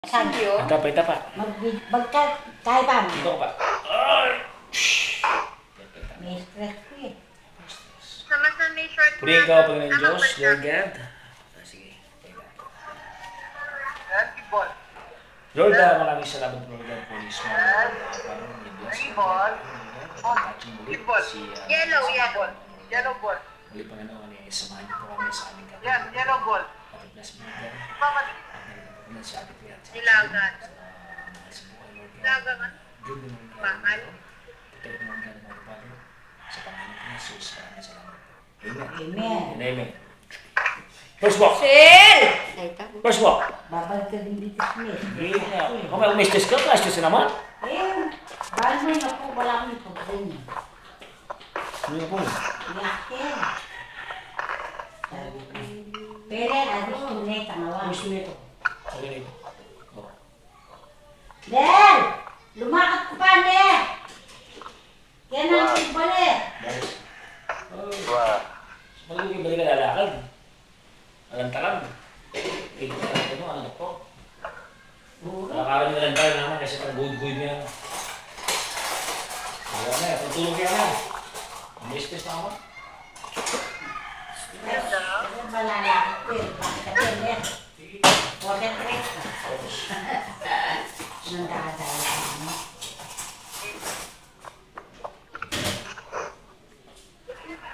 Sa'yo? Ito pa. Kaya pa mo. Dito ko pa. Ay! May stress ko eh. Sama sa may short na. Purihin ka pag ng Diyos, Lord God. Sige. Lord, maraming salamat Lord God for this morning. Parang i-bless mo. Watching muli si Yellow. Yellow ball. muli Panginoon, samahan niyo po kami sa aming kapatid. Yan, yellow ball. Pag-bless mo Lord God. Mama, At nagpapagod sa ating lahat. Dilagan. Sa buhay Lord God. Dilagan. Diyon mo Lord God. Mahal. Protect mo Lord God, mga Father. Sa Panginoon ko Jesus, maraming salamat. Amen. Amen. And amen. First walk. Sil! First walk. Babalik ka din dito sa Smith. Kung may umistis ka, plastis na naman. Eh, bahal mo yun ako, wala akong pagkain. Ano yung po? Yakin. Pero, abis ko na tanawa. Gusto nito. Okay nito. Oh. Del! Lumakad ko pa, ne! Yan ang tigbali. Guys. Oh. Magiging balik ka lalakad. Alam-talam. Eh, ano po? Nakakaroon na lang tayo naman kasi pang good niya. Wala na, pagtulog yan na. Umistis na ako. Pero malalakad ko eh. Bakit ka pwede? Water trek ka. Nang dadala mo.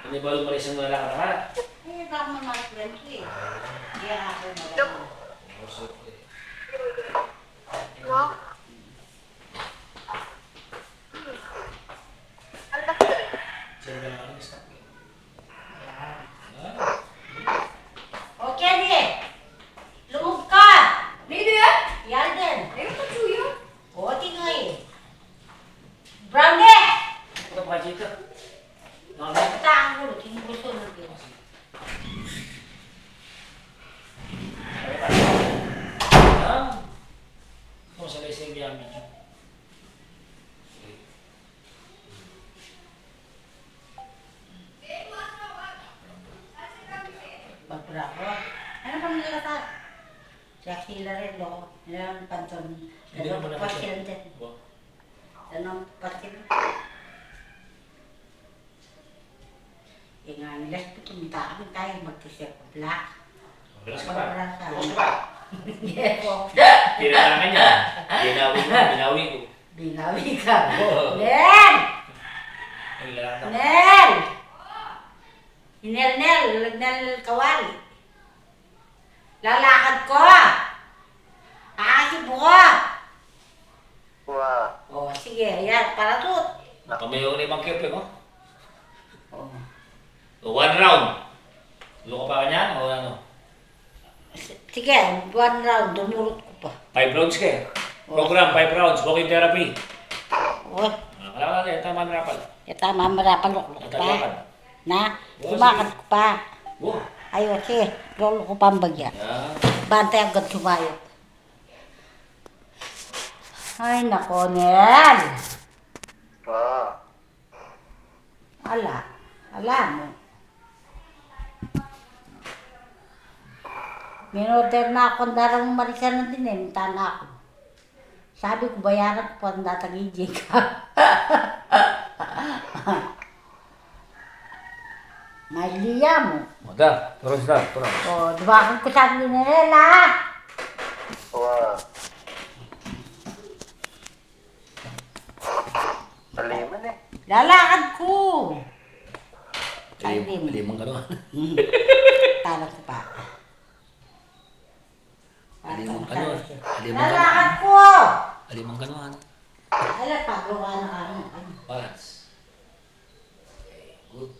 Hindi ba lumalis ang lalakad na? Eh, baka mo mag-friend ko eh. Hindi ako mag-friend. No? Ano ba sila? Sino ka naman stop? Okay, di. Lumog ka. Dito yan? Yan din. Ayun pa suyo. O, tingnan eh. Brownie! Ito pa dito. Basta ang gulo. Kinugusto ng Diyos. Kung sa lesing gamit nyo. Pagbravo. Ano pang nilata? Si Akila rin, no? Yan ang panton. Hindi mo na kasi. Pasil din. Yan ang pasil. Nga nila, pumunta kami tayo mag-isip ko black. Bilas ka ba? Bilas ka. Bilas ka ba? Yes po. Kailangan niya. Binawi ko. Binawi ka. Oo. Nel! Kailangan. Nel! Nel Kawali. Lalakad ko! Aakit mo ko! Wow. O, sige, ayan, para tut. Nakamayo na ibang kepe mo. O, One round. Luka pa ka niyan o ano? sige, 1 round, dumurot ko pa. 5 rounds ka eh. Program, 5 rounds. Walking therapy. O, Kailangan na, tama na rapal. tama, marapalok-lok Natalakad. pa. Na, sumakad ko pa. Wow. Ayun, sige, lolo ko pa ang bagya. Yan. Bantay agad sumayot. Ay, nako, Nel. Wow. Ala mo. Minoter na ako, darang marisa na din eh, minta na ako. Sabi ko, bayaran ko pa ang datagijay ka. May liya mo. Mada, terus dah, terus. O, dumakan ko sabi ni Nela. Wow. Aliman eh. Lalakad ko. Sabi mo. Limang ka naman. Talag ko pa. Limang ka naman. Lalakad ko. Limang ka naman. Alam, pagawa na kami. Balance. Okay, good.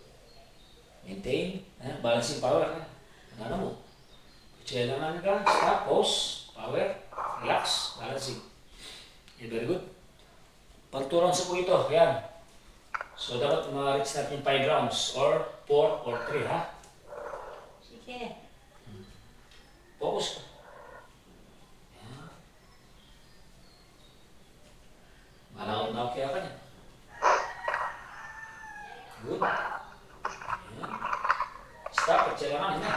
Maintain. Balancing power. Ano mo? Kailangan ka. Stop. Pause. Power. Relax. Balancing. Okay, very good. Pag 2 rounds po ito. Yan. So, dapat ma-reach natin 5 rounds or 4 or 3, ha? Sige. Focus ka. Yan. Malakot na kaya ka niya. Good. Yan. Stop at kailangan na.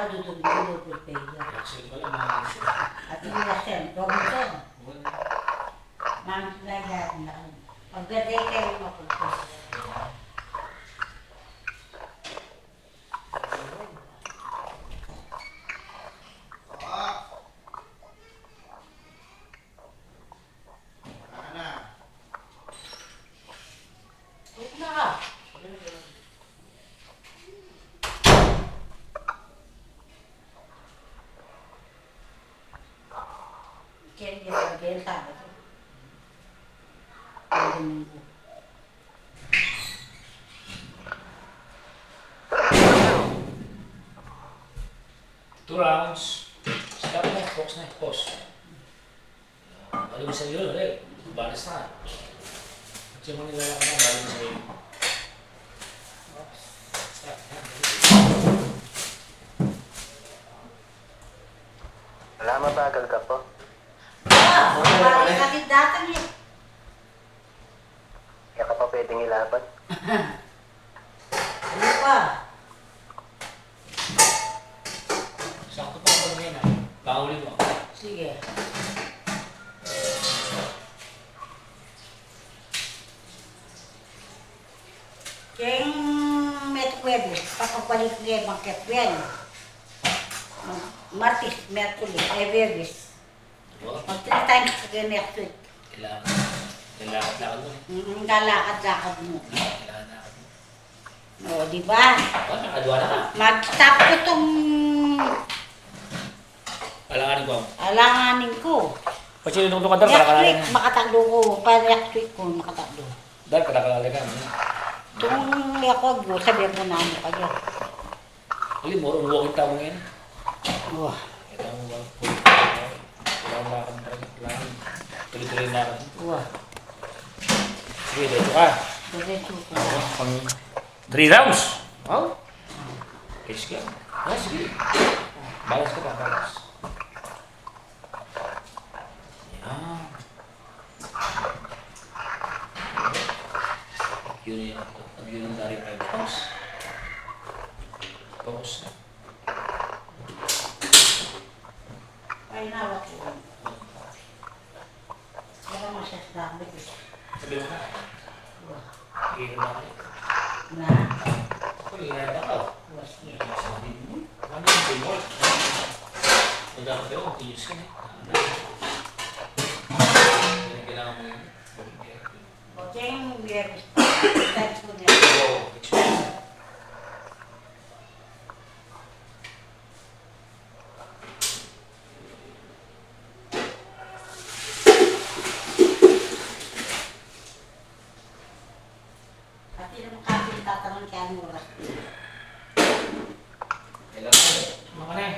nakadudog-dudog kayo. Actually pala, mga At yung lasen, Robinson. Wala. Ma'am, lahat na. Pagdating kayo mapagpapos. Huwag na ka. Kaya benta. Two rounds. Stop na, box na, pause. Balik mo sa iyo, ulit. Balas na. Kasi mo nilalak na, balik mo sa iyo. Stop. Wala, mabagal ka po. Parang sakit datang eh. Kaya ka pa pwedeng ilaban. Ano pa? Sakto pa ako ngayon ah. Pahuli mo. Sige. Kaya met Huwebes, papabalik niya yung mga yan. Martis, Merkulis, Huwebes. Diba? Mag 3 times kayo next week. Kailangan. Lakad mo eh. Lalakad-lakad mo. Kailangan lakad mo. O, di ba? Oh, nakaduwa na ka. Mag-stop ko itong Alanganin ko. alanganin ko. Pag sinunong ka dal, Next kalakalala week, na. makatakdo ko. Pa next week ko, makatakdo. Dal, kalakalala ka. Itong ako, sabihin ko na ano kayo. Uli, more on walking tao ngayon. Wah, Kita mo ba? Kailangan lakad mo. Kailangan. Tuloy-tuloy na lakad mo. wah. Sige, dito ka. Diretso ko. Pang 3 rounds. Oh. Ayos ka. Ah, sige. Balas ka pa, balas. Yan. Yun yung, yun yung dari 5 rounds. Focus na. Ay, nawak ko. Wala mo siya sa dami ko. Sabi mo ka. Wah, Higil na kayo. na. Ako, higil na ka. Wah, sige. Sabi mo. Ano yung teamwork? Kung dapat kayo, mag-teams ka na. Kailangan mo yun. Okay, yung Huwebes. Thanks ko na. Oo, experience. Pati naman kasi tatanong kaya ang oras. Kailangan mo. Ano ka na eh?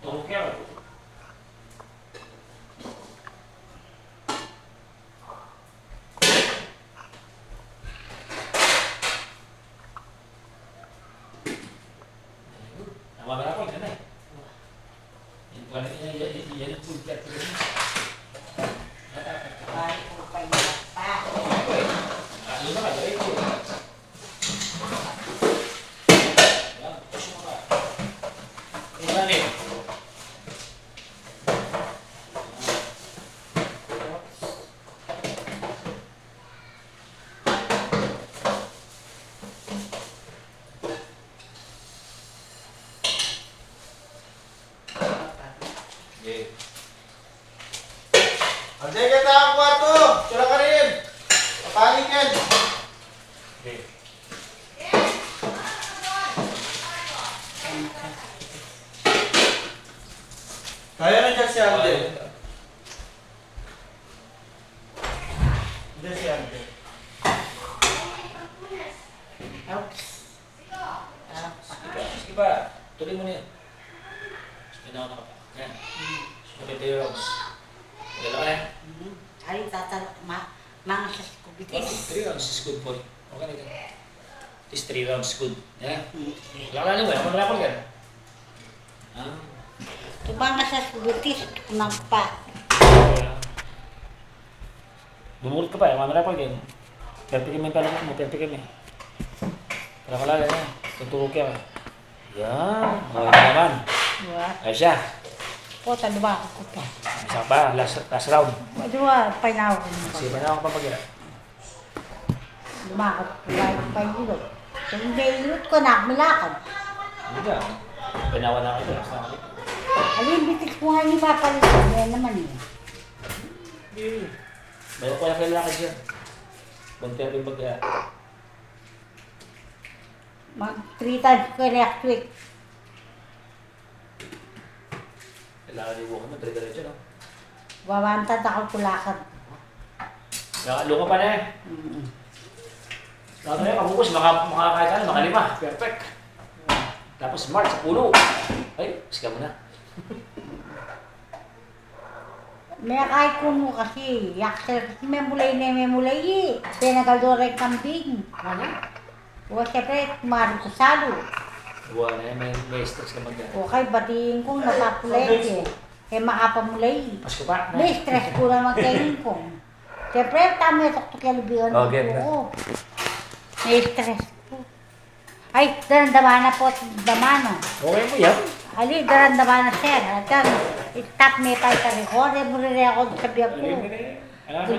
Tulog ka. Namamara ko, ika na eh. Yan pa na yan ang food chat. Bye po kayo. Pa. Ano na ka, diretso. Yan, push mo ka. Ilan eh. Okay. Andiyan kita ang kwarto! Sura ka rin! Papanig yan! Okay. Kaya na dyan si Alden. Dyan si Alden. Oops. Sige ba? Tuloy mo na yan. Pinaka na ka pa. Yan. Sumunod tayo rounds. Dala ka na yan. Ay, mga sa kubitis. 3 rounds is good for you. Okay na yan. At least 3 rounds is good. Yan. Wala ka na mo yan. Mag-rapol ka. Ah. Tumanga sa kubitis, kumampa. Bumulot ka pa. Mag-rapol ka. Perfect kami pala mo. Perfect kami. Wala ka lang yan. Tutulog ka. Yan. Okay na naman. Diba? Ayos siya. Po, taluwa ko pa. Isa pa. Last round. Diba, painaw ko. Sige pa na ako papagyan. Lumakot. Pa ilot. So, hindi ilot ko na, milakad. Hindi ka. Pinawa na ako ito. Last na ako. Alin, bitik ko nga ni papalitan. Yan naman eh. Mayroon ko na kailangan dyan. Bantay rin bagya. Mag 3 times ko react week. Kailangan yung buka mo. Dire-diretso, no? Wawantad ako kulakad. Nakalo ka pa na eh. Sabi na, kabukos, makakaya ka na, makalima. Perfect. Tapos smart sa puno. Ay, siya mo na. May kahit kuno kasi, yakser kasi may mulay eh. Pinagaldora yung kambing. Ano? O siyempre, kumari ko salo. Buwan na eh, may stress ka magyan. O kay batiin kong napapulay eh. Kaya makapamulay. Pasko pa. May stress ko na magkainin ko. Siyempre, tama yung tuktok yung lubigan Okay, ko. May stress ko. Ay, darandama na po, damano. Okay mo yan. Ali, darandama na sir. At yan, stop me tayo ka record. Muli rin ako sa biyak ko.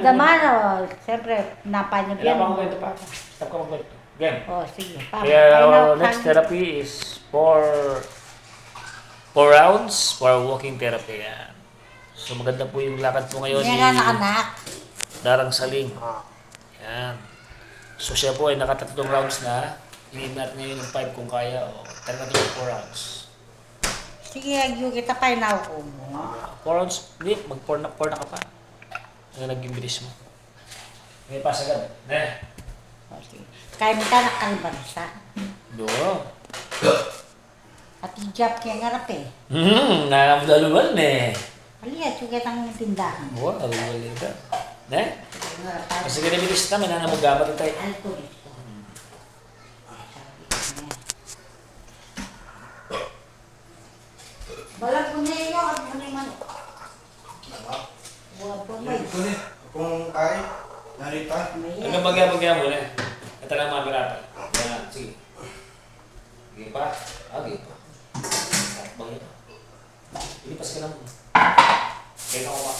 Damano, siyempre, napanyag Kailangan yan. pa kwento pa. Stop ka magkwento. Game. O, sige. Kaya next therapy is 4 rounds for walking therapy. Yan. So maganda po yung lakad po ngayon Yan ni nga anak. Darang Saling. Yan. So siya po ay nakatatlong rounds na. Hindi natin ngayon yung 5 kung kaya o tara natin yung 4 rounds. Sige, agyo kita pa yun ako mo. 4 rounds, hindi, mag-4 na ka pa. Ano naging bilis mo? May pasagad. Ne? O, sige. Kaya mo ka nakalibarisa. Do. At ijab kaya ngarap eh. Nakakadaluan eh. Aliya, sugat ang tindahan. Wow, daluan ka. Ne? Ngarap Kasi ganyan bilis na, may nanamagamat tayo. alcohol. Balag po niya yun, at mo na yung manok. Buwan po mo Ito ni, kung kaya, narita. Hanggang bagya-bagya mo na. Ito lang mga pirata. Yan, sige. Sige pa. Sige pa. Bagya pa. Ilipas ka lang mo. Kaya ka ko pa.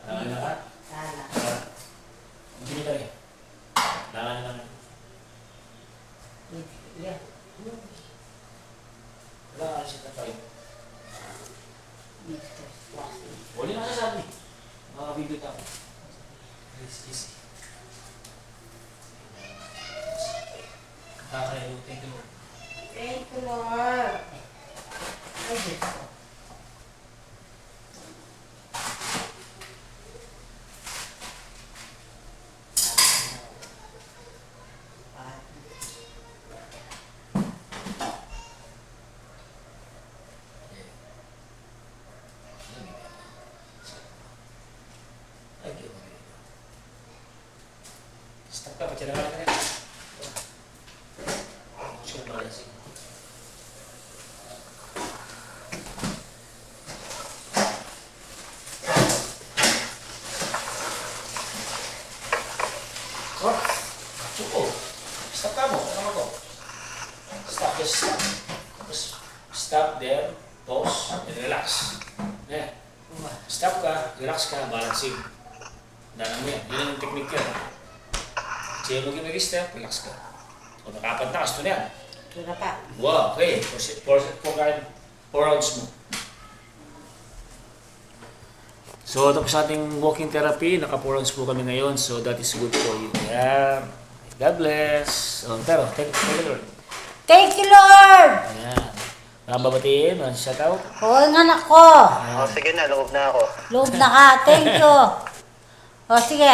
Ano na ka? Hindi ka rin. Langan na lang. Wala ka siya tayo. Wala na sasabi. Mga video tayo. Easy. Kakayo, thank you. Thank you, Lord. Ay, Diyos ko. Thank you. Stop ka, pachala ka na. Siya malasing. Oh, suko. Stop ka mo. Ano ko? Stop, just stop. Tapos, stop there, pause, and relax. Eh, stop ka, relax ka, balancing. Daan mo yan. Yun yung technique yan. Sige mo mag-step, relax ka. O nakapanta ka, gusto na yan. Ito na pa. Wow, okay. 4 rounds mo. So, tapos ating walking therapy, naka 4 rounds po kami ngayon. So, that is good for you. Yeah. God bless. Pero, thank you, Lord. Thank you, Lord! Ayan. Nakababatiin, shout out. Oo, ang anak ko. Oh, sige na, loob na ako. Loob na ka. Thank you. O, sige.